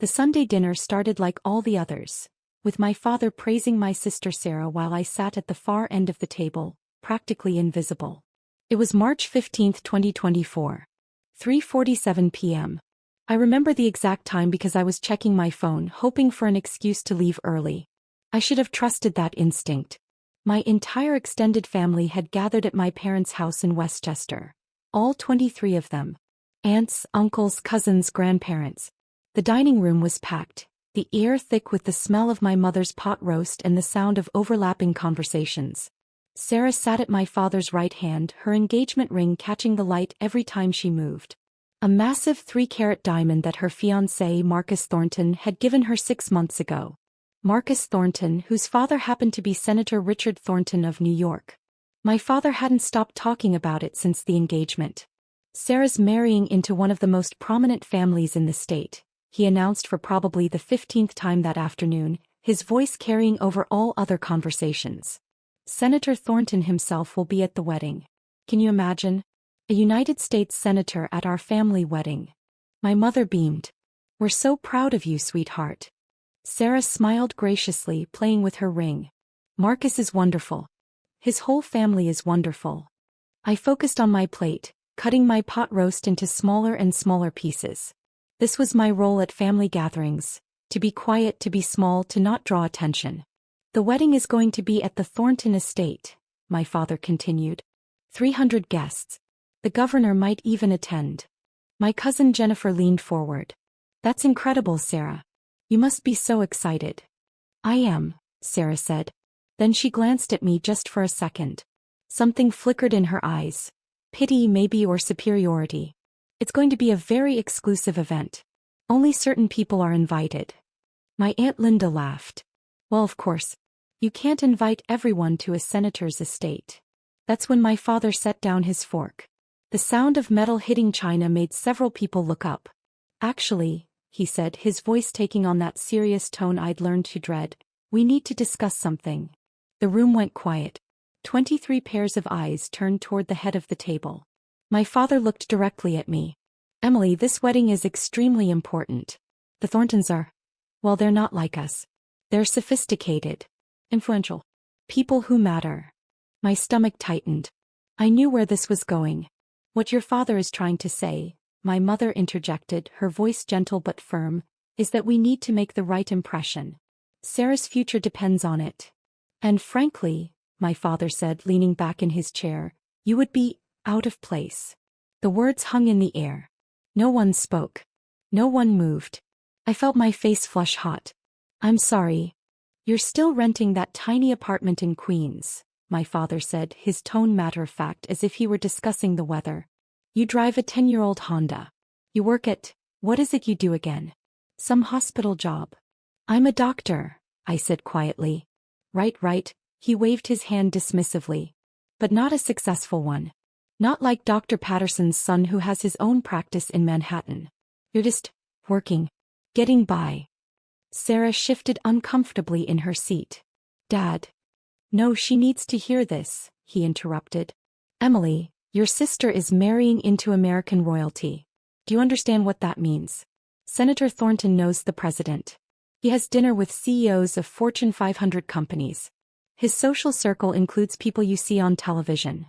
The Sunday dinner started like all the others, with my father praising my sister Sarah while I sat at the far end of the table, practically invisible. It was March 15, 2024. 3:47 p.m. I remember the exact time because I was checking my phone, hoping for an excuse to leave early. I should have trusted that instinct. My entire extended family had gathered at my parents' house in Westchester. All 23 of them. Aunts, uncles, cousins, grandparents. The dining room was packed, the air thick with the smell of my mother's pot roast and the sound of overlapping conversations. Sarah sat at my father's right hand, her engagement ring catching the light every time she moved. A massive 3-carat diamond that her fiancé Marcus Thornton had given her 6 months ago. Marcus Thornton, whose father happened to be Senator Richard Thornton of New York. My father hadn't stopped talking about it since the engagement. Sarah's marrying into one of the most prominent families in the state, he announced for probably the 15th time that afternoon, his voice carrying over all other conversations. Senator Thornton himself will be at the wedding. Can you imagine? A United States senator at our family wedding. My mother beamed. We're so proud of you, sweetheart. Sarah smiled graciously, playing with her ring. Marcus is wonderful. His whole family is wonderful. I focused on my plate, cutting my pot roast into smaller and smaller pieces. This was my role at family gatherings, to be quiet, to be small, to not draw attention. The wedding is going to be at the Thornton estate, my father continued. 300 guests. The governor might even attend. My cousin Jennifer leaned forward. That's incredible, Sarah. You must be so excited. I am, Sarah said. Then she glanced at me just for a second. Something flickered in her eyes. Pity maybe, or superiority. It's going to be a very exclusive event. Only certain people are invited. My Aunt Linda laughed. Well, of course. You can't invite everyone to a senator's estate. That's when my father set down his fork. The sound of metal hitting china made several people look up. Actually, he said, his voice taking on that serious tone I'd learned to dread, we need to discuss something. The room went quiet. 23 pairs of eyes turned toward the head of the table. My father looked directly at me. Emily, this wedding is extremely important. The Thorntons are, well, they're not like us. They're sophisticated, influential, people who matter. My stomach tightened. I knew where this was going. What your father is trying to say, my mother interjected, her voice gentle but firm, is that we need to make the right impression. Sarah's future depends on it. And frankly, my father said, leaning back in his chair, you would be out of place. The words hung in the air. No one spoke. No one moved. I felt my face flush hot. I'm sorry. You're still renting that tiny apartment in Queens, my father said, his tone matter-of-fact as if he were discussing the weather. You drive a 10-year-old Honda. You work at, what is it you do again? Some hospital job. I'm a doctor, I said quietly. Right, he waved his hand dismissively. But not a successful one. Not like Dr. Patterson's son who has his own practice in Manhattan. You're just working, getting by. Sarah shifted uncomfortably in her seat. Dad. No, she needs to hear this, he interrupted. Emily, your sister is marrying into American royalty. Do you understand what that means? Senator Thornton knows the president. He has dinner with CEOs of Fortune 500 companies. His social circle includes people you see on television.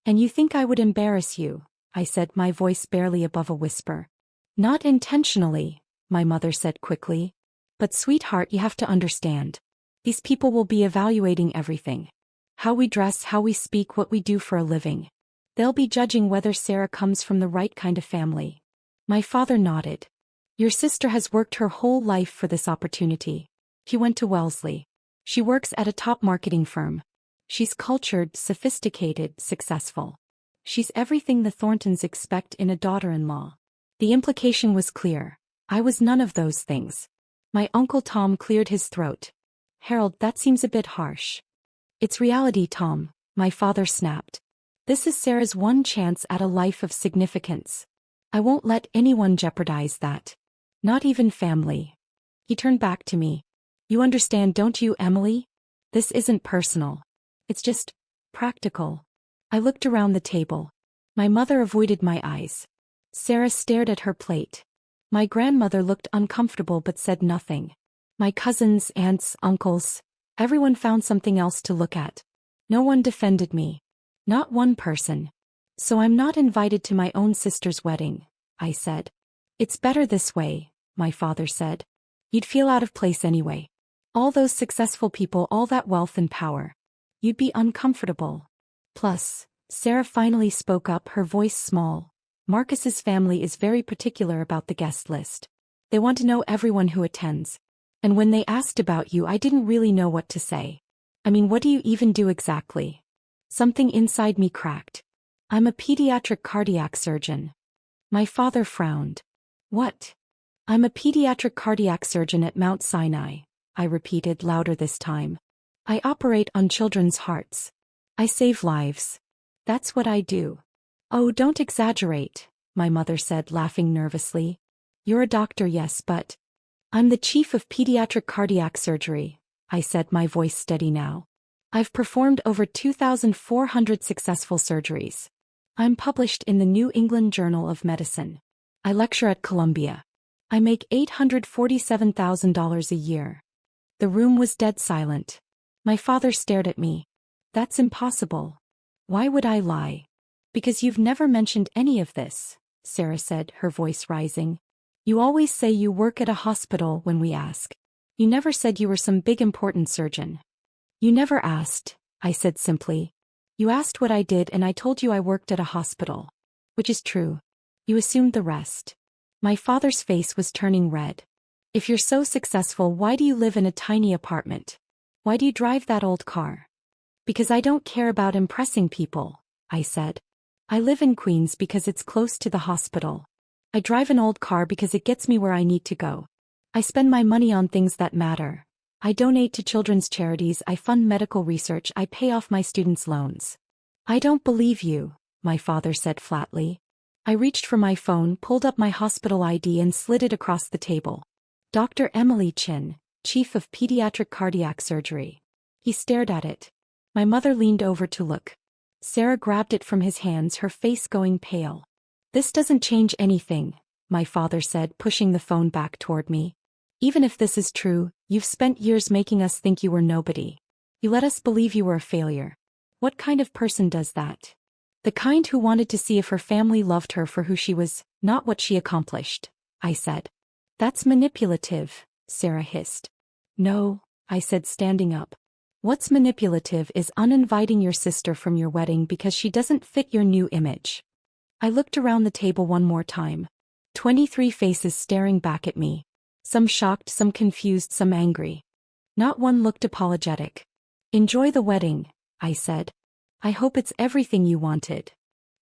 And you think I would embarrass you, I said, my voice barely above a whisper. Not intentionally, my mother said quickly. But sweetheart, you have to understand. These people will be evaluating everything. How we dress, how we speak, what we do for a living. They'll be judging whether Sarah comes from the right kind of family. My father nodded. Your sister has worked her whole life for this opportunity. She went to Wellesley. She works at a top marketing firm. She's cultured, sophisticated, successful. She's everything the Thorntons expect in a daughter-in-law. The implication was clear. I was none of those things. My Uncle Tom cleared his throat. Harold, that seems a bit harsh. It's reality, Tom, my father snapped. This is Sarah's one chance at a life of significance. I won't let anyone jeopardize that. Not even family. He turned back to me. You understand, don't you, Emily? This isn't personal. It's just practical. I looked around the table. My mother avoided my eyes. Sarah stared at her plate. My grandmother looked uncomfortable but said nothing. My cousins, aunts, uncles, everyone found something else to look at. No one defended me. Not one person. So I'm not invited to my own sister's wedding, I said. It's better this way, my father said. You'd feel out of place anyway. All those successful people, all that wealth and power. You'd be uncomfortable. Plus, Sarah finally spoke up, her voice small. Marcus's family is very particular about the guest list. They want to know everyone who attends. And when they asked about you, I didn't really know what to say. I mean, what do you even do exactly? Something inside me cracked. I'm a pediatric cardiac surgeon. My father frowned. What? I'm a pediatric cardiac surgeon at Mount Sinai, I repeated louder this time. I operate on children's hearts. I save lives. That's what I do. Oh, don't exaggerate, my mother said, laughing nervously. You're a doctor, yes, but I'm the chief of pediatric cardiac surgery, I said, my voice steady now. I've performed over 2,400 successful surgeries. I'm published in the New England Journal of Medicine. I lecture at Columbia. I make $847,000 a year. The room was dead silent. My father stared at me. That's impossible. Why would I lie? Because you've never mentioned any of this, Sarah said, her voice rising. You always say you work at a hospital when we ask. You never said you were some big important surgeon. You never asked, I said simply. You asked what I did and I told you I worked at a hospital. Which is true. You assumed the rest. My father's face was turning red. If you're so successful, why do you live in a tiny apartment? Why do you drive that old car? Because I don't care about impressing people, I said. I live in Queens because it's close to the hospital. I drive an old car because it gets me where I need to go. I spend my money on things that matter. I donate to children's charities, I fund medical research, I pay off my students' loans. I don't believe you, my father said flatly. I reached for my phone, pulled up my hospital ID and slid it across the table. Dr. Emily Chin, Chief of Pediatric Cardiac Surgery. He stared at it. My mother leaned over to look. Sarah grabbed it from his hands, her face going pale. This doesn't change anything, my father said, pushing the phone back toward me. Even if this is true, you've spent years making us think you were nobody. You let us believe you were a failure. What kind of person does that? The kind who wanted to see if her family loved her for who she was, not what she accomplished, I said. That's manipulative, Sarah hissed. No, I said, standing up. What's manipulative is uninviting your sister from your wedding because she doesn't fit your new image. I looked around the table one more time. 23 faces staring back at me. Some shocked, some confused, some angry. Not one looked apologetic. Enjoy the wedding, I said. I hope it's everything you wanted.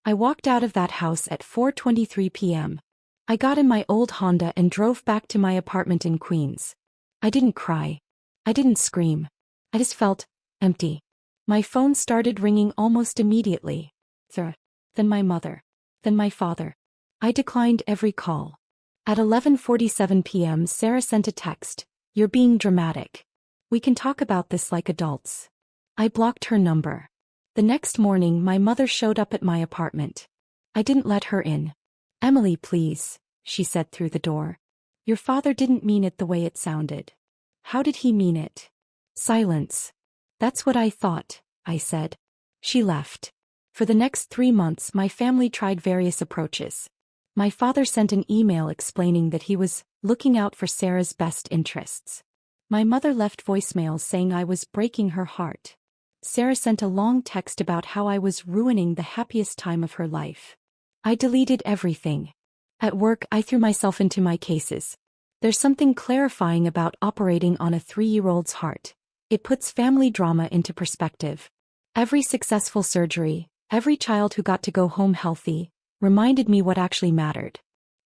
I walked out of that house at 4:23 p.m. I got in my old Honda and drove back to my apartment in Queens. I didn't cry. I didn't scream. I just felt empty. My phone started ringing almost immediately. Then my mother. Then my father. I declined every call. At 11:47 p.m. Sarah sent a text. You're being dramatic. We can talk about this like adults. I blocked her number. The next morning my mother showed up at my apartment. I didn't let her in. Emily, please, she said through the door. Your father didn't mean it the way it sounded. How did he mean it? Silence. That's what I thought, I said. She left. For the next 3 months my family tried various approaches. My father sent an email explaining that he was looking out for Sarah's best interests. My mother left voicemails saying I was breaking her heart. Sarah sent a long text about how I was ruining the happiest time of her life. I deleted everything. At work I threw myself into my cases. There's something clarifying about operating on a 3-year-old's heart. It puts family drama into perspective. Every successful surgery, every child who got to go home healthy, reminded me what actually mattered.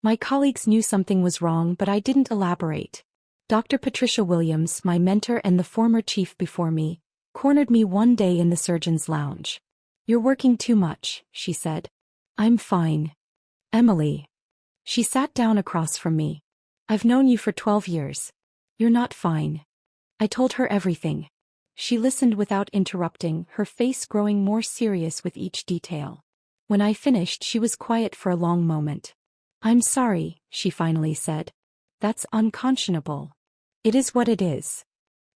My colleagues knew something was wrong, but I didn't elaborate. Dr. Patricia Williams, my mentor and the former chief before me, cornered me one day in the surgeon's lounge. You're working too much, she said. I'm fine. Emily. She sat down across from me. I've known you for 12 years. You're not fine. I told her everything. She listened without interrupting, her face growing more serious with each detail. When I finished, she was quiet for a long moment. I'm sorry, she finally said. That's unconscionable. It is what it is.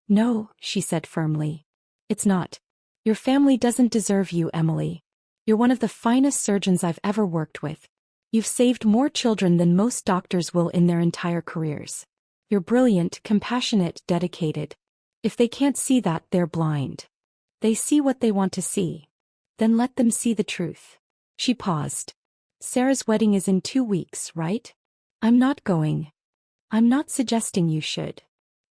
No, she said firmly. It's not. Your family doesn't deserve you, Emily. You're one of the finest surgeons I've ever worked with. You've saved more children than most doctors will in their entire careers. You're brilliant, compassionate, dedicated. If they can't see that, they're blind. They see what they want to see. Then let them see the truth. She paused. Sarah's wedding is in 2 weeks, right? I'm not going. I'm not suggesting you should.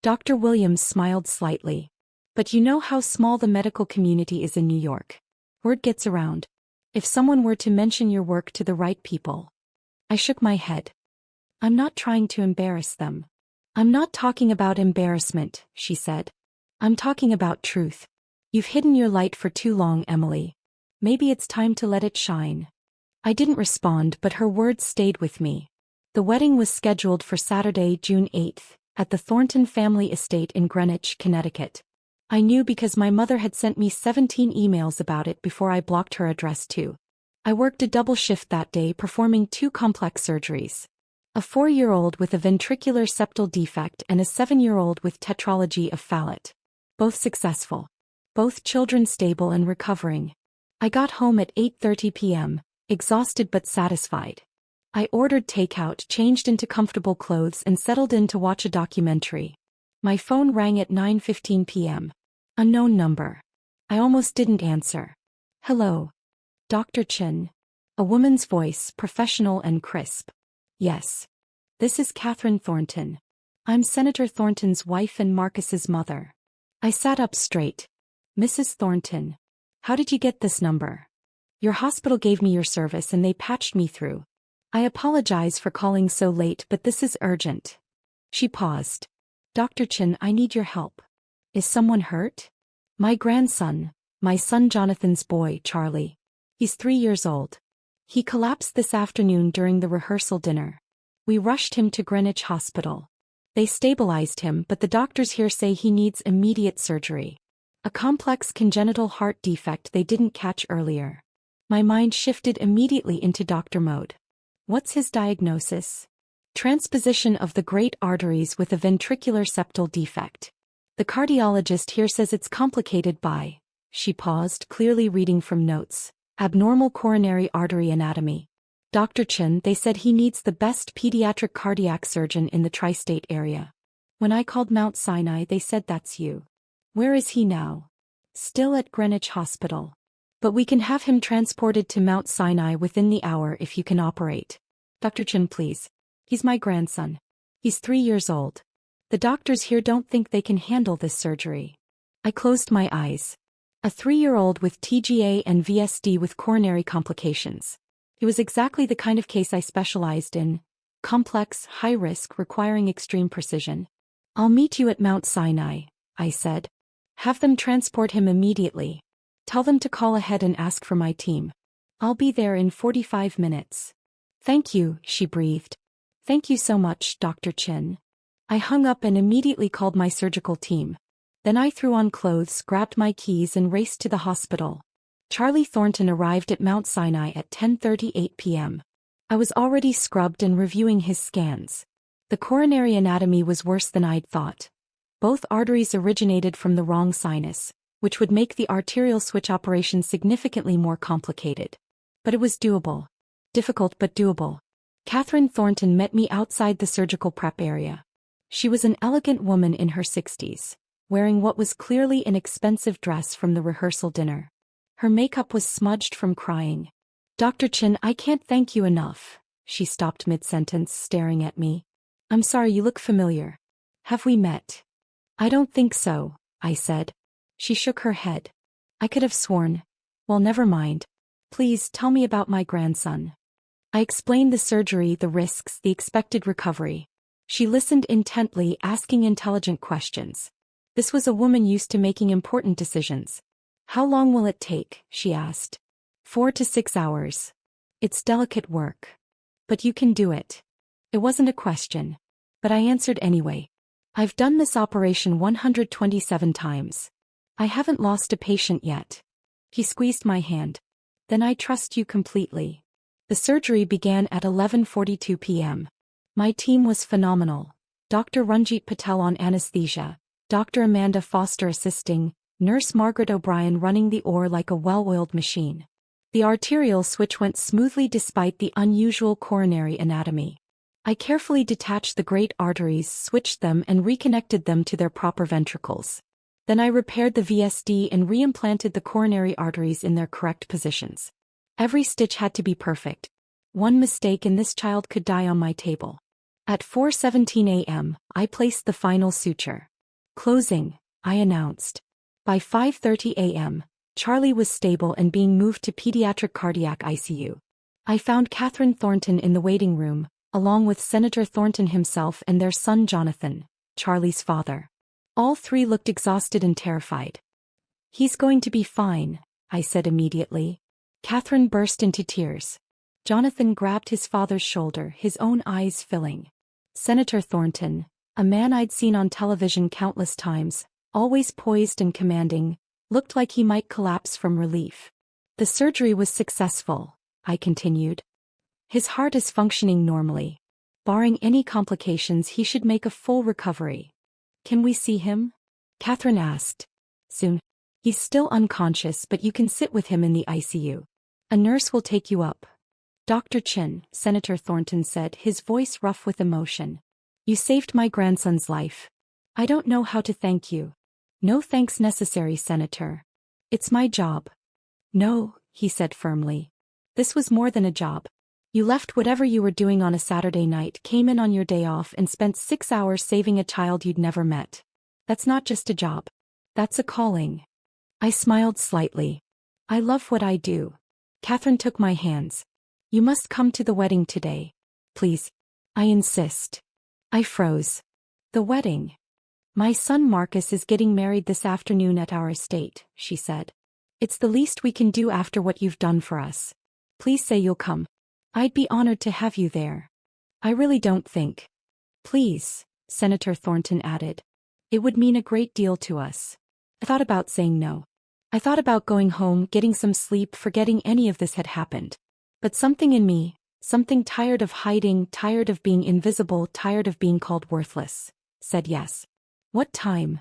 Dr. Williams smiled slightly. But you know how small the medical community is in New York. Word gets around. If someone were to mention your work to the right people. I shook my head. I'm not trying to embarrass them. I'm not talking about embarrassment, she said. I'm talking about truth. You've hidden your light for too long, Emily. Maybe it's time to let it shine. I didn't respond, but her words stayed with me. The wedding was scheduled for Saturday, June 8th, at the Thornton family estate in Greenwich, Connecticut. I knew because my mother had sent me 17 emails about it before I blocked her address too. I worked a double shift that day, performing 2 complex surgeries. A 4-year-old with a ventricular septal defect and a 7-year-old with tetralogy of Fallot. Both successful. Both children stable and recovering. I got home at 8:30 p.m., exhausted but satisfied. I ordered takeout, changed into comfortable clothes and settled in to watch a documentary. My phone rang at 9:15 p.m. Unknown number. I almost didn't answer. Hello. Dr. Chin. A woman's voice, professional and crisp. Yes. This is Catherine Thornton. I'm Senator Thornton's wife and Marcus's mother. I sat up straight. Mrs. Thornton. How did you get this number? Your hospital gave me your service and they patched me through. I apologize for calling so late, but this is urgent. She paused. Dr. Chin, I need your help. Is someone hurt? My grandson, my son Jonathan's boy, Charlie. He's 3 years old. He collapsed this afternoon during the rehearsal dinner. We rushed him to Greenwich Hospital. They stabilized him, but the doctors here say he needs immediate surgery. A complex congenital heart defect they didn't catch earlier. My mind shifted immediately into doctor mode. What's his diagnosis? Transposition of the great arteries with a ventricular septal defect. The cardiologist here says it's complicated by, she paused, clearly reading from notes, abnormal coronary artery anatomy. Dr. Chin, they said he needs the best pediatric cardiac surgeon in the tri-state area. When I called Mount Sinai, they said that's you. Where is he now? Still at Greenwich Hospital. But we can have him transported to Mount Sinai within the hour if you can operate. Dr. Chin, please. He's my grandson. He's 3 years old. The doctors here don't think they can handle this surgery. I closed my eyes. A 3-year-old with TGA and VSD with coronary complications. It was exactly the kind of case I specialized in. Complex, high risk, requiring extreme precision. I'll meet you at Mount Sinai, I said. Have them transport him immediately. Tell them to call ahead and ask for my team. I'll be there in 45 minutes. Thank you, she breathed. Thank you so much, Dr. Chin. I hung up and immediately called my surgical team. Then I threw on clothes, grabbed my keys and raced to the hospital. Charlie Thornton arrived at Mount Sinai at 10:38 p.m. I was already scrubbed and reviewing his scans. The coronary anatomy was worse than I'd thought. Both arteries originated from the wrong sinus, which would make the arterial switch operation significantly more complicated. But it was doable. Difficult but doable. Catherine Thornton met me outside the surgical prep area. She was an elegant woman in her 60s, wearing what was clearly an expensive dress from the rehearsal dinner. Her makeup was smudged from crying. Dr. Chin, I can't thank you enough. She stopped mid-sentence, staring at me. I'm sorry, you look familiar. Have we met? I don't think so, I said. She shook her head. I could have sworn. Well, never mind. Please tell me about my grandson. I explained the surgery, the risks, the expected recovery. She listened intently, asking intelligent questions. This was a woman used to making important decisions. How long will it take? She asked. 4 to 6 hours. It's delicate work. But you can do it. It wasn't a question. But I answered anyway. I've done this operation 127 times. I haven't lost a patient yet. He squeezed my hand. Then I trust you completely. The surgery began at 11:42 p.m. My team was phenomenal. Dr. Ranjit Patel on anesthesia, Dr. Amanda Foster assisting, Nurse Margaret O'Brien running the OR like a well-oiled machine. The arterial switch went smoothly despite the unusual coronary anatomy. I carefully detached the great arteries, switched them and reconnected them to their proper ventricles. Then I repaired the VSD and reimplanted the coronary arteries in their correct positions. Every stitch had to be perfect. One mistake and this child could die on my table. At 4:17 a.m., I placed the final suture. Closing, I announced. By 5:30 a.m., Charlie was stable and being moved to pediatric cardiac ICU. I found Catherine Thornton in the waiting room, along with Senator Thornton himself and their son Jonathan, Charlie's father. All three looked exhausted and terrified. "He's going to be fine," I said immediately. Catherine burst into tears. Jonathan grabbed his father's shoulder, his own eyes filling. Senator Thornton, a man I'd seen on television countless times, always poised and commanding, looked like he might collapse from relief. "The surgery was successful," I continued. "His heart is functioning normally. Barring any complications, he should make a full recovery." "Can we see him?" Catherine asked. "Soon. He's still unconscious, but you can sit with him in the ICU. A nurse will take you up." "Dr. Chin," Senator Thornton said, his voice rough with emotion. "You saved my grandson's life. I don't know how to thank you." "No thanks necessary, Senator. It's my job." "No," he said firmly. "This was more than a job. You left whatever you were doing on a Saturday night, came in on your day off and spent 6 hours saving a child you'd never met. That's not just a job. That's a calling." I smiled slightly. "I love what I do." Catherine took my hands. "You must come to the wedding today. Please. I insist." I froze. "The wedding? My son Marcus is getting married this afternoon at our estate," she said. "It's the least we can do after what you've done for us. Please say you'll come. I'd be honored to have you there." "I really don't think." "Please," Senator Thornton added. "It would mean a great deal to us." I thought about saying no. I thought about going home, getting some sleep, forgetting any of this had happened. But something in me, something tired of hiding, tired of being invisible, tired of being called worthless, said yes. "What time?"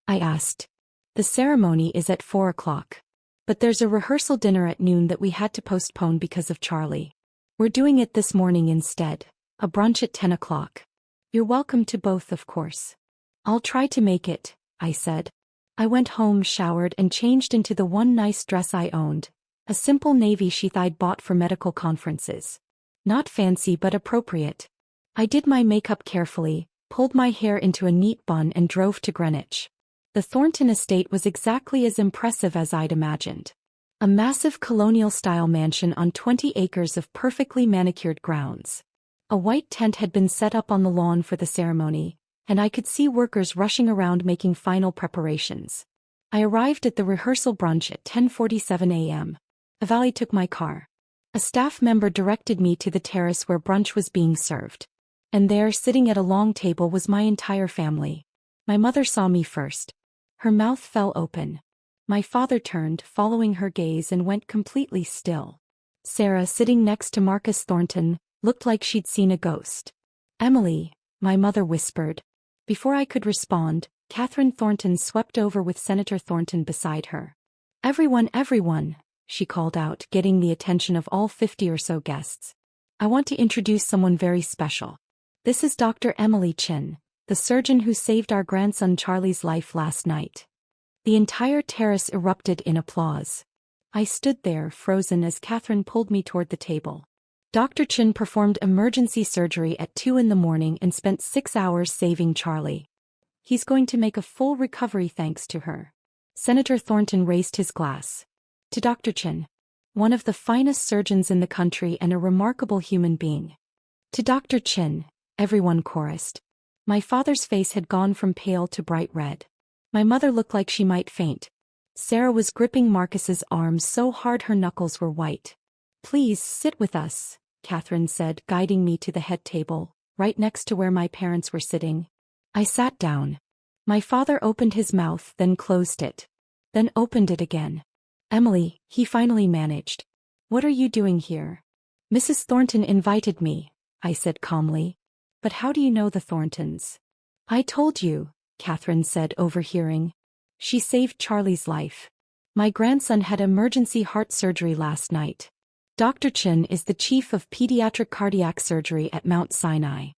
I asked. "The ceremony is at 4 o'clock. But there's a rehearsal dinner at noon that we had to postpone because of Charlie. We're doing it this morning instead, a brunch at 10 o'clock. You're welcome to both, of course." "I'll try to make it," I said. I went home, showered and changed into the one nice dress I owned, a simple navy sheath I'd bought for medical conferences. Not fancy but appropriate. I did my makeup carefully, pulled my hair into a neat bun and drove to Greenwich. The Thornton estate was exactly as impressive as I'd imagined. A massive colonial-style mansion on 20 acres of perfectly manicured grounds. A white tent had been set up on the lawn for the ceremony, and I could see workers rushing around making final preparations. I arrived at the rehearsal brunch at 10:47 a.m. A valet took my car. A staff member directed me to the terrace where brunch was being served. And there, sitting at a long table, was my entire family. My mother saw me first. Her mouth fell open. My father turned, following her gaze, and went completely still. Sarah, sitting next to Marcus Thornton, looked like she'd seen a ghost. "Emily," my mother whispered. Before I could respond, Catherine Thornton swept over with Senator Thornton beside her. Everyone," she called out, getting the attention of all 50 or so guests. "I want to introduce someone very special. This is Dr. Emily Chin, the surgeon who saved our grandson Charlie's life last night." The entire terrace erupted in applause. I stood there, frozen, as Catherine pulled me toward the table. Dr. Chin performed emergency surgery at 2 in the morning and spent 6 hours saving Charlie. He's going to make a full recovery thanks to her. Senator Thornton raised his glass. "To Dr. Chin, one of the finest surgeons in the country and a remarkable human being." "To Dr. Chin," everyone chorused. My father's face had gone from pale to bright red. My mother looked like she might faint. Sarah was gripping Marcus's arms so hard her knuckles were white. "Please sit with us," Catherine said, guiding me to the head table, right next to where my parents were sitting. I sat down. My father opened his mouth, then closed it. Then opened it again. "Emily," he finally managed. "What are you doing here?" Mrs. Thornton invited me, I said calmly. But how do you know the Thorntons? I told you, Catherine said, overhearing. She saved Charlie's life. My grandson had emergency heart surgery last night. Dr. Chin is the chief of pediatric cardiac surgery at Mount Sinai.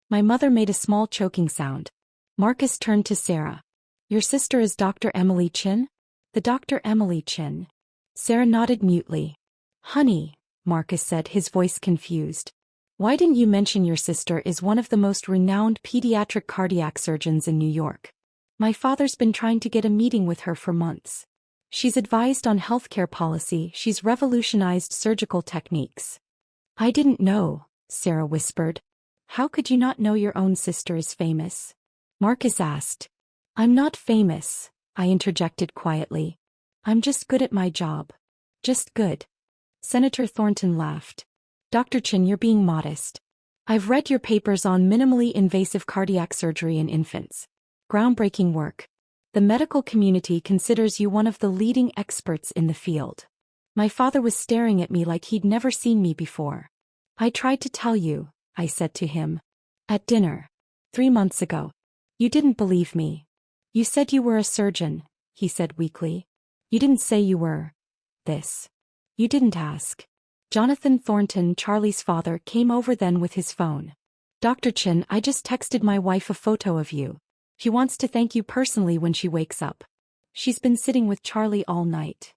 My mother made a small choking sound. Marcus turned to Sarah. Your sister is Dr. Emily Chin? The Dr. Emily Chin. Sarah nodded mutely. Honey, Marcus said, his voice confused. Why didn't you mention your sister is one of the most renowned pediatric cardiac surgeons in New York? My father's been trying to get a meeting with her for months. She's advised on healthcare policy, she's revolutionized surgical techniques. I didn't know, Sarah whispered. How could you not know your own sister is famous? Marcus asked. I'm not famous, I interjected quietly. I'm just good at my job. Just good. Senator Thornton laughed. Dr. Chin, you're being modest. I've read your papers on minimally invasive cardiac surgery in infants. Groundbreaking work. The medical community considers you one of the leading experts in the field. My father was staring at me like he'd never seen me before. I tried to tell you, I said to him. At dinner. 3 months ago. You didn't believe me. You said you were a surgeon, he said weakly. You didn't say you were. This. You didn't ask. Jonathan Thornton, Charlie's father, came over then with his phone. Dr. Chin, I just texted my wife a photo of you. She wants to thank you personally when she wakes up. She's been sitting with Charlie all night.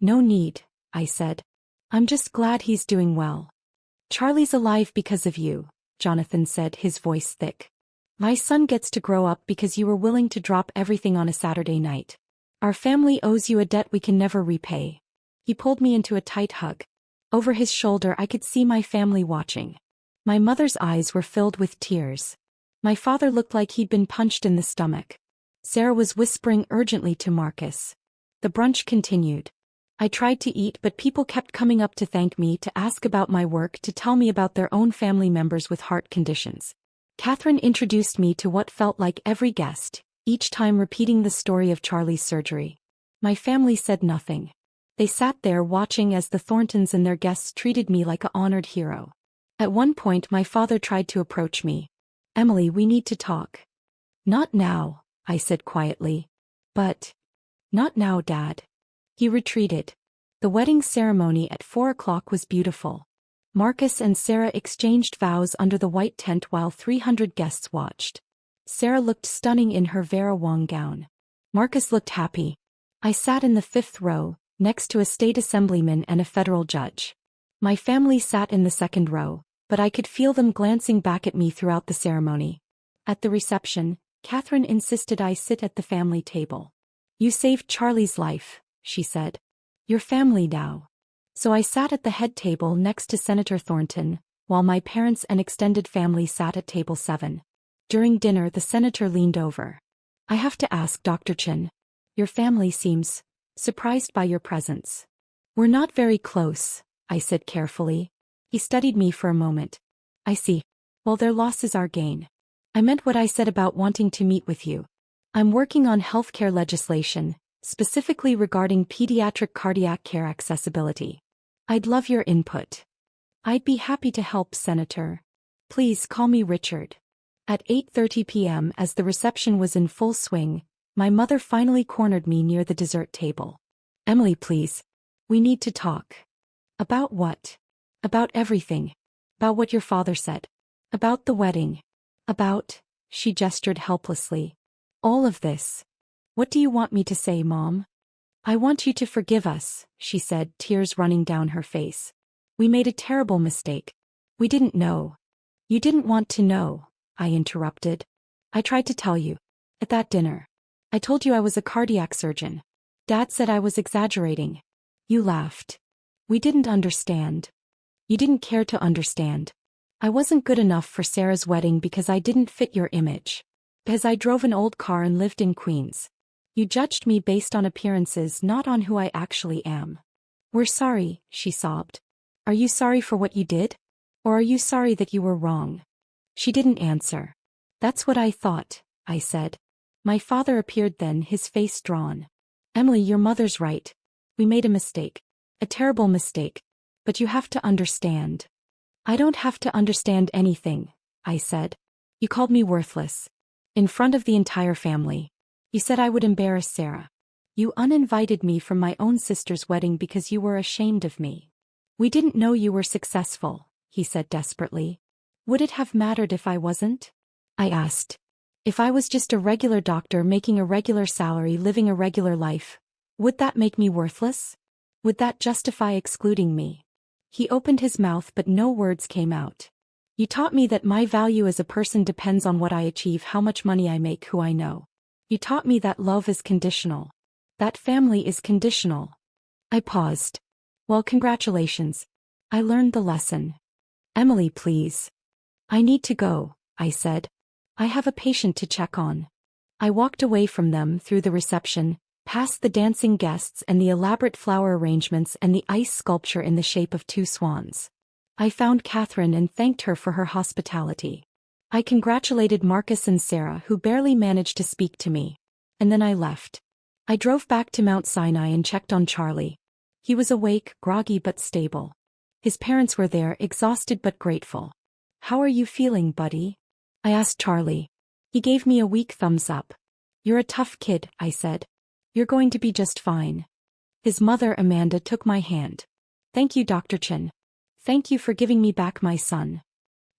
No need, I said. I'm just glad he's doing well. Charlie's alive because of you, Jonathan said, his voice thick. My son gets to grow up because you were willing to drop everything on a Saturday night. Our family owes you a debt we can never repay. He pulled me into a tight hug. Over his shoulder I could see my family watching. My mother's eyes were filled with tears. My father looked like he'd been punched in the stomach. Sarah was whispering urgently to Marcus. The brunch continued. I tried to eat, but people kept coming up to thank me, to ask about my work, to tell me about their own family members with heart conditions. Catherine introduced me to what felt like every guest, each time repeating the story of Charlie's surgery. My family said nothing. They sat there watching as the Thorntons and their guests treated me like an honored hero. At one point my father tried to approach me. Emily, we need to talk. Not now, I said quietly. But. Not now, Dad. He retreated. The wedding ceremony at 4 o'clock was beautiful. Marcus and Sarah exchanged vows under the white tent while 300 guests watched. Sarah looked stunning in her Vera Wang gown. Marcus looked happy. I sat in the 5th row, next to a state assemblyman and a federal judge. My family sat in the 2nd row, but I could feel them glancing back at me throughout the ceremony. At the reception, Catherine insisted I sit at the family table. You saved Charlie's life, she said. Your family now. So I sat at the head table next to Senator Thornton, while my parents and extended family sat at table 7. During dinner the senator leaned over. I have to ask, Dr. Chin. Your family seems surprised by your presence. We're not very close, I said carefully. He studied me for a moment. I see. Well, their loss is our gain. I meant what I said about wanting to meet with you. I'm working on healthcare legislation, specifically regarding pediatric cardiac care accessibility. I'd love your input. I'd be happy to help, Senator. Please call me Richard. At 8:30 p.m., as the reception was in full swing, my mother finally cornered me near the dessert table. Emily, please. We need to talk. About what? About everything. About what your father said. About the wedding. About, she gestured helplessly. All of this. What do you want me to say, Mom? I want you to forgive us, she said, tears running down her face. We made a terrible mistake. We didn't know. You didn't want to know, I interrupted. I tried to tell you. At that dinner. I told you I was a cardiac surgeon. Dad said I was exaggerating. You laughed. We didn't understand. You didn't care to understand. I wasn't good enough for Sarah's wedding because I didn't fit your image. Because I drove an old car and lived in Queens. You judged me based on appearances, not on who I actually am. We're sorry, she sobbed. Are you sorry for what you did? Or are you sorry that you were wrong? She didn't answer. That's what I thought, I said. My father appeared then, his face drawn. Emily, your mother's right. We made a mistake. A terrible mistake. But you have to understand. I don't have to understand anything, I said. You called me worthless. In front of the entire family. You said I would embarrass Sarah. You uninvited me from my own sister's wedding because you were ashamed of me. We didn't know you were successful, he said desperately. Would it have mattered if I wasn't? I asked. If I was just a regular doctor making a regular salary living a regular life, would that make me worthless? Would that justify excluding me? He opened his mouth but no words came out. You taught me that my value as a person depends on what I achieve, how much money I make, who I know. You taught me that love is conditional. That family is conditional. I paused. Well, congratulations. I learned the lesson. Emily, please. I need to go, I said. I have a patient to check on. I walked away from them through the reception, past the dancing guests and the elaborate flower arrangements and the ice sculpture in the shape of two swans. I found Catherine and thanked her for her hospitality. I congratulated Marcus and Sarah, who barely managed to speak to me. And then I left. I drove back to Mount Sinai and checked on Charlie. He was awake, groggy but stable. His parents were there, exhausted but grateful. How are you feeling, buddy? I asked Charlie. He gave me a weak thumbs up. You're a tough kid, I said. You're going to be just fine. His mother, Amanda, took my hand. Thank you, Dr. Chen. Thank you for giving me back my son.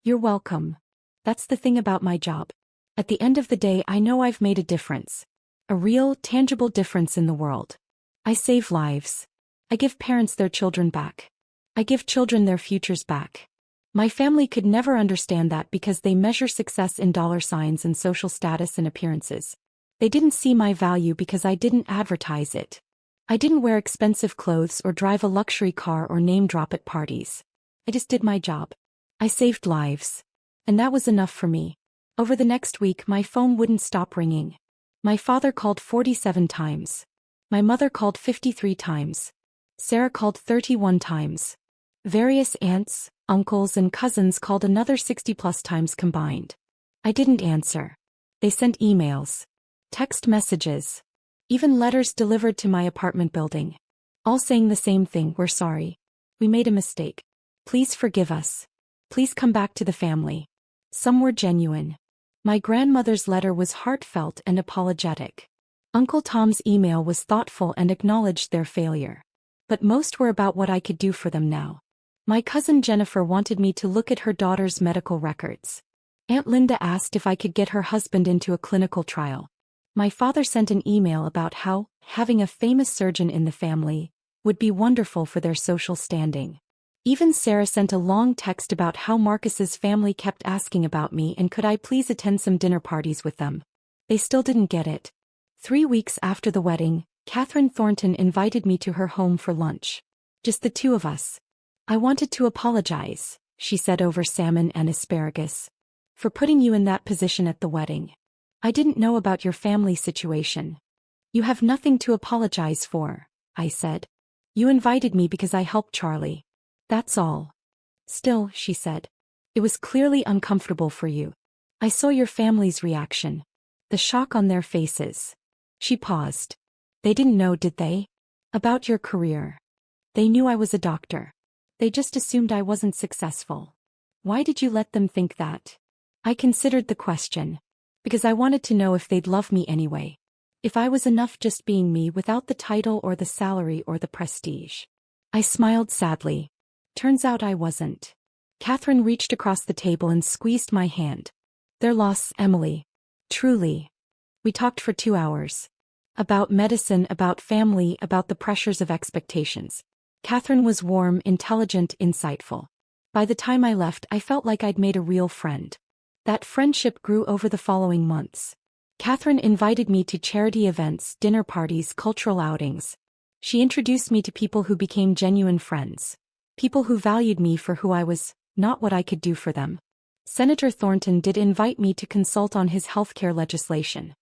You're welcome. That's the thing about my job. At the end of the day, I know I've made a difference. A real, tangible difference in the world. I save lives. I give parents their children back. I give children their futures back. My family could never understand that because they measure success in dollar signs and social status and appearances. They didn't see my value because I didn't advertise it. I didn't wear expensive clothes or drive a luxury car or name drop at parties. I just did my job. I saved lives. And that was enough for me. Over the next week, my phone wouldn't stop ringing. My father called 47 times. My mother called 53 times. Sarah called 31 times. Various aunts, uncles and cousins called another 60+ times combined. I didn't answer. They sent emails, text messages, even letters delivered to my apartment building. All saying the same thing: we're sorry. We made a mistake. Please forgive us. Please come back to the family. Some were genuine. My grandmother's letter was heartfelt and apologetic. Uncle Tom's email was thoughtful and acknowledged their failure. But most were about what I could do for them now. My cousin Jennifer wanted me to look at her daughter's medical records. Aunt Linda asked if I could get her husband into a clinical trial. My father sent an email about how having a famous surgeon in the family would be wonderful for their social standing. Even Sarah sent a long text about how Marcus's family kept asking about me and could I please attend some dinner parties with them. They still didn't get it. 3 weeks after the wedding, Catherine Thornton invited me to her home for lunch. Just the two of us. I wanted to apologize, she said over salmon and asparagus, for putting you in that position at the wedding. I didn't know about your family situation. You have nothing to apologize for, I said. You invited me because I helped Charlie. That's all. Still, she said. It was clearly uncomfortable for you. I saw your family's reaction. The shock on their faces. She paused. They didn't know, did they? About your career. They knew I was a doctor. They just assumed I wasn't successful. Why did you let them think that? I considered the question. Because I wanted to know if they'd love me anyway. If I was enough just being me without the title or the salary or the prestige. I smiled sadly. Turns out I wasn't. Catherine reached across the table and squeezed my hand. Their loss, Emily. Truly. We talked for 2 hours. About medicine, about family, about the pressures of expectations. Catherine was warm, intelligent, insightful. By the time I left, I felt like I'd made a real friend. That friendship grew over the following months. Catherine invited me to charity events, dinner parties, cultural outings. She introduced me to people who became genuine friends. People who valued me for who I was, not what I could do for them. Senator Thornton did invite me to consult on his healthcare legislation.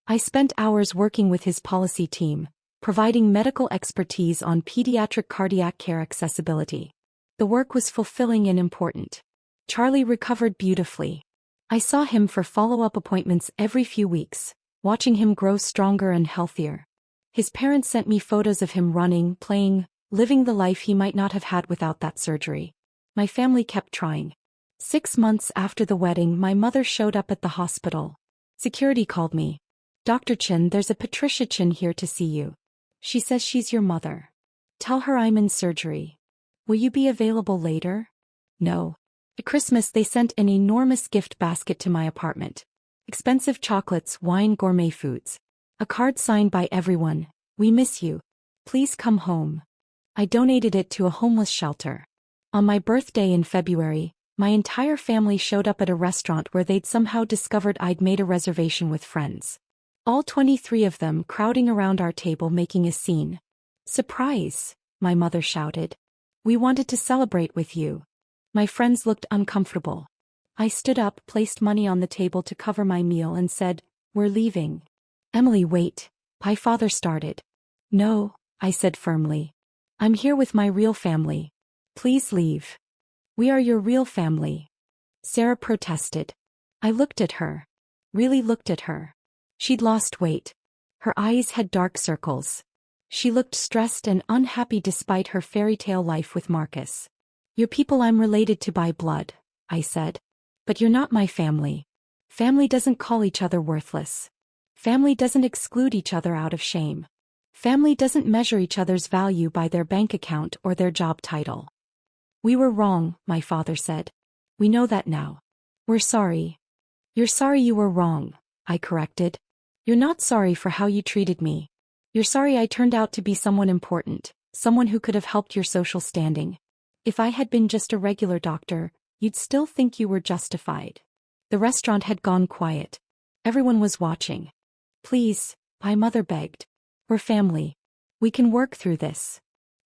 I spent hours working with his policy team, providing medical expertise on pediatric cardiac care accessibility. The work was fulfilling and important. Charlie recovered beautifully. I saw him for follow-up appointments every few weeks, watching him grow stronger and healthier. His parents sent me photos of him running, playing, living the life he might not have had without that surgery. My family kept trying. 6 months after the wedding, my mother showed up at the hospital. Security called me. "Dr. Chin, there's a Patricia Chin here to see you. She says she's your mother. Tell her I'm in surgery. Will you be available later?" No. At Christmas they sent an enormous gift basket to my apartment. Expensive chocolates, wine, gourmet foods. A card signed by everyone. "We miss you. Please come home." I donated it to a homeless shelter. On my birthday in February, my entire family showed up at a restaurant where they'd somehow discovered I'd made a reservation with friends. All 23 of them crowding around our table making a scene. "Surprise!" my mother shouted. "We wanted to celebrate with you." My friends looked uncomfortable. I stood up, placed money on the table to cover my meal and said, "We're leaving." "Emily, wait," my father started. "No," I said firmly. "I'm here with my real family. Please leave." "We are your real family," Sarah protested. I looked at her. Really looked at her. She'd lost weight. Her eyes had dark circles. She looked stressed and unhappy despite her fairy tale life with Marcus. "You're people I'm related to by blood," I said. "But you're not my family. Family doesn't call each other worthless. Family doesn't exclude each other out of shame. Family doesn't measure each other's value by their bank account or their job title." "We were wrong," my father said. "We know that now. We're sorry." "You're sorry you were wrong," I corrected. "You're not sorry for how you treated me. You're sorry I turned out to be someone important, someone who could have helped your social standing. If I had been just a regular doctor, you'd still think you were justified." The restaurant had gone quiet. Everyone was watching. "Please," my mother begged. "We're family. We can work through this."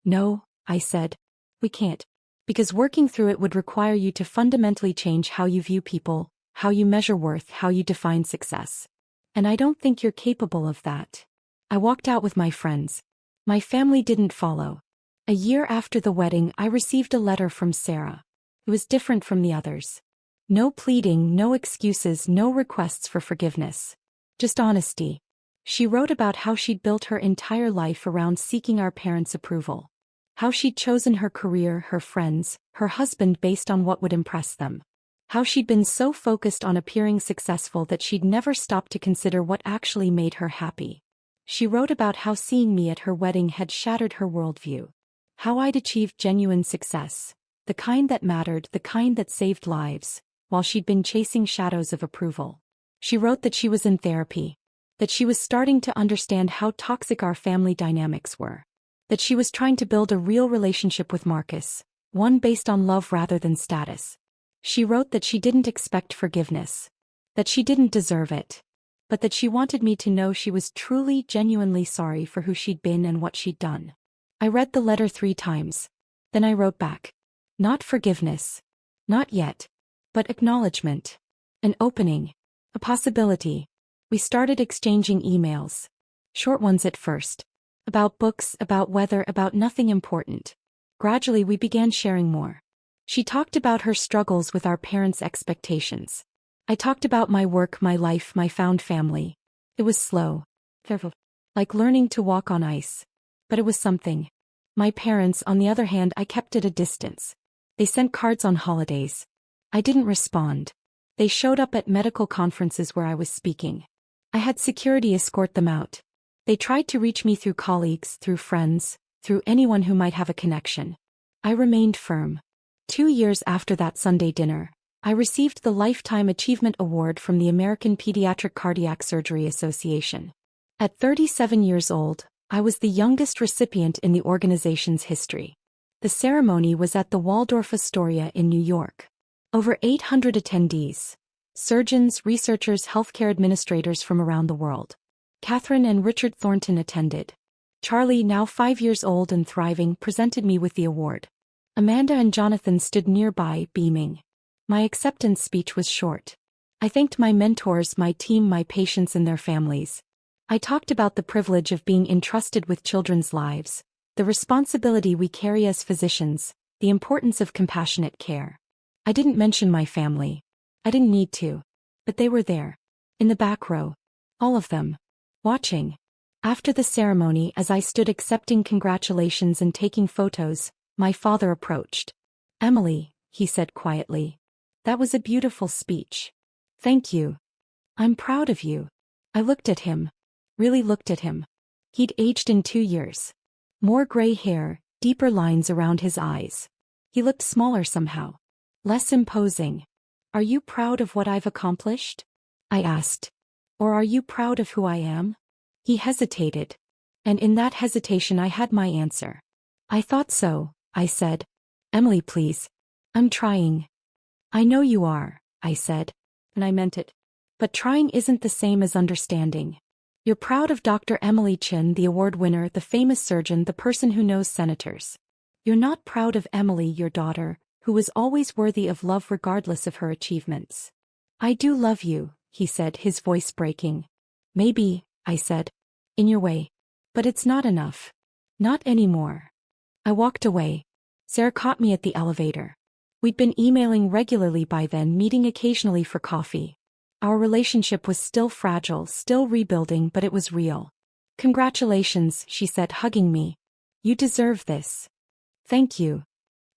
"No," I said. "We can't. Because working through it would require you to fundamentally change how you view people, how you measure worth, how you define success. And I don't think you're capable of that." I walked out with my friends. My family didn't follow. A year after the wedding, I received a letter from Sarah. It was different from the others. No pleading, no excuses, no requests for forgiveness. Just honesty. She wrote about how she'd built her entire life around seeking our parents' approval. How she'd chosen her career, her friends, her husband based on what would impress them. How she'd been so focused on appearing successful that she'd never stopped to consider what actually made her happy. She wrote about how seeing me at her wedding had shattered her worldview. How I'd achieved genuine success, the kind that mattered, the kind that saved lives, while she'd been chasing shadows of approval. She wrote that she was in therapy. That she was starting to understand how toxic our family dynamics were. That she was trying to build a real relationship with Marcus, one based on love rather than status. She wrote that she didn't expect forgiveness. That she didn't deserve it. But that she wanted me to know she was truly, genuinely sorry for who she'd been and what she'd done. I read the letter 3 times. Then I wrote back. Not forgiveness. Not yet. But acknowledgement. An opening. A possibility. We started exchanging emails. Short ones at first. About books, about weather, about nothing important. Gradually we began sharing more. She talked about her struggles with our parents' expectations. I talked about my work, my life, my found family. It was slow. Like learning to walk on ice. But it was something. My parents, on the other hand, I kept at a distance. They sent cards on holidays. I didn't respond. They showed up at medical conferences where I was speaking. I had security escort them out. They tried to reach me through colleagues, through friends, through anyone who might have a connection. I remained firm. 2 years after that Sunday dinner, I received the Lifetime Achievement Award from the American Pediatric Cardiac Surgery Association. At 37 years old, I was the youngest recipient in the organization's history. The ceremony was at the Waldorf Astoria in New York. Over 800 attendees. Surgeons, researchers, healthcare administrators from around the world. Catherine and Richard Thornton attended. Charlie, now 5 years old and thriving, presented me with the award. Amanda and Jonathan stood nearby, beaming. My acceptance speech was short. I thanked my mentors, my team, my patients and their families. I talked about the privilege of being entrusted with children's lives, the responsibility we carry as physicians, the importance of compassionate care. I didn't mention my family. I didn't need to. But they were there. In the back row. All of them. Watching. After the ceremony, as I stood accepting congratulations and taking photos, my father approached. "Emily," he said quietly. "That was a beautiful speech. Thank you. I'm proud of you." I looked at him. Really looked at him. He'd aged in 2 years. More gray hair, deeper lines around his eyes. He looked smaller somehow. Less imposing. "Are you proud of what I've accomplished?" I asked. "Or are you proud of who I am?" He hesitated. And in that hesitation I had my answer. "I thought so," I said. "Emily, please. I'm trying." "I know you are," I said. And I meant it. "But trying isn't the same as understanding. You're proud of Dr. Emily Chin, the award winner, the famous surgeon, the person who knows senators. You're not proud of Emily, your daughter, who was always worthy of love regardless of her achievements." "I do love you," he said, his voice breaking. "Maybe," I said. "In your way. But it's not enough. Not anymore." I walked away. Sarah caught me at the elevator. We'd been emailing regularly by then, meeting occasionally for coffee. Our relationship was still fragile, still rebuilding, but it was real. "Congratulations," she said, hugging me. "You deserve this." "Thank you."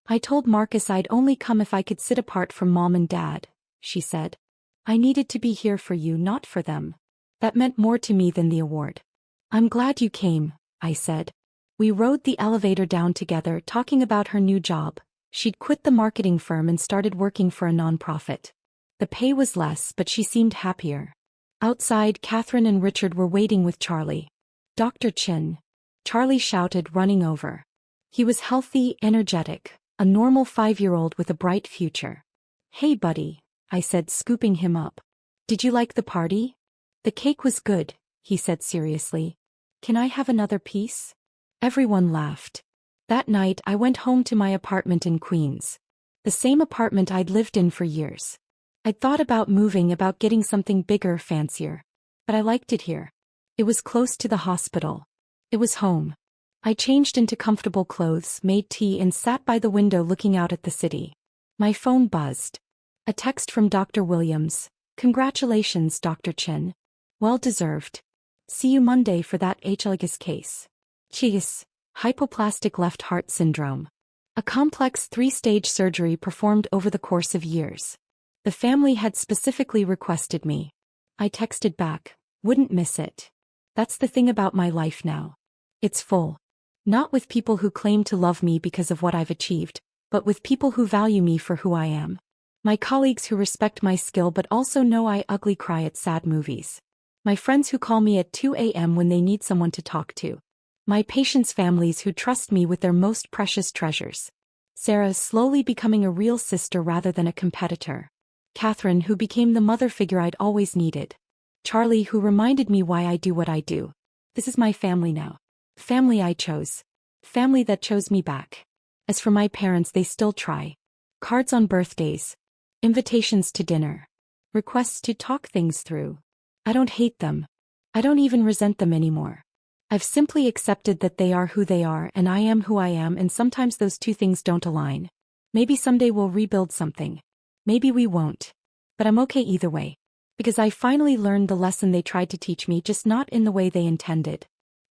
"I told Marcus I'd only come if I could sit apart from Mom and Dad," she said. "I needed to be here for you, not for them. That meant more to me than the award." "I'm glad you came," I said. We rode the elevator down together, talking about her new job. She'd quit the marketing firm and started working for a nonprofit. The pay was less, but she seemed happier. Outside, Catherine and Richard were waiting with Charlie. "Dr. Chin," Charlie shouted, running over. He was healthy, energetic, a normal 5-year-old with a bright future. "Hey buddy," I said, scooping him up. "Did you like the party?" "The cake was good," he said seriously. "Can I have another piece?" Everyone laughed. That night I went home to my apartment in Queens. The same apartment I'd lived in for years. I'd thought about moving, about getting something bigger, fancier. But I liked it here. It was close to the hospital. It was home. I changed into comfortable clothes, made tea, and sat by the window looking out at the city. My phone buzzed. A text from Dr. Williams. "Congratulations, Dr. Chin. Well deserved. See you Monday for that HLGS case. Cheese. Hypoplastic left heart syndrome. A complex 3-stage surgery performed over the course of years. The family had specifically requested me." I texted back, "Wouldn't miss it. That's the thing about my life now. It's full. Not with people who claim to love me because of what I've achieved, but with people who value me for who I am. My colleagues who respect my skill but also know I ugly cry at sad movies. My friends who call me at 2 a.m. when they need someone to talk to. My patients' families who trust me with their most precious treasures. Sarah's slowly becoming a real sister rather than a competitor. Catherine, who became the mother figure I'd always needed. Charlie, who reminded me why I do what I do. This is my family now. Family I chose. Family that chose me back. As for my parents, they still try. Cards on birthdays. Invitations to dinner. Requests to talk things through. I don't hate them. I don't even resent them anymore. I've simply accepted that they are who they are and I am who I am, and sometimes those two things don't align. Maybe someday we'll rebuild something. Maybe we won't. But I'm okay either way. Because I finally learned the lesson they tried to teach me, just not in the way they intended.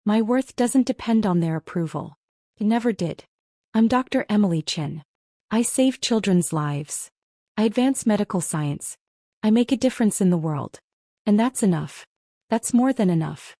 My worth doesn't depend on their approval. It never did. I'm Dr. Emily Chin. I save children's lives. I advance medical science. I make a difference in the world. And that's enough. That's more than enough.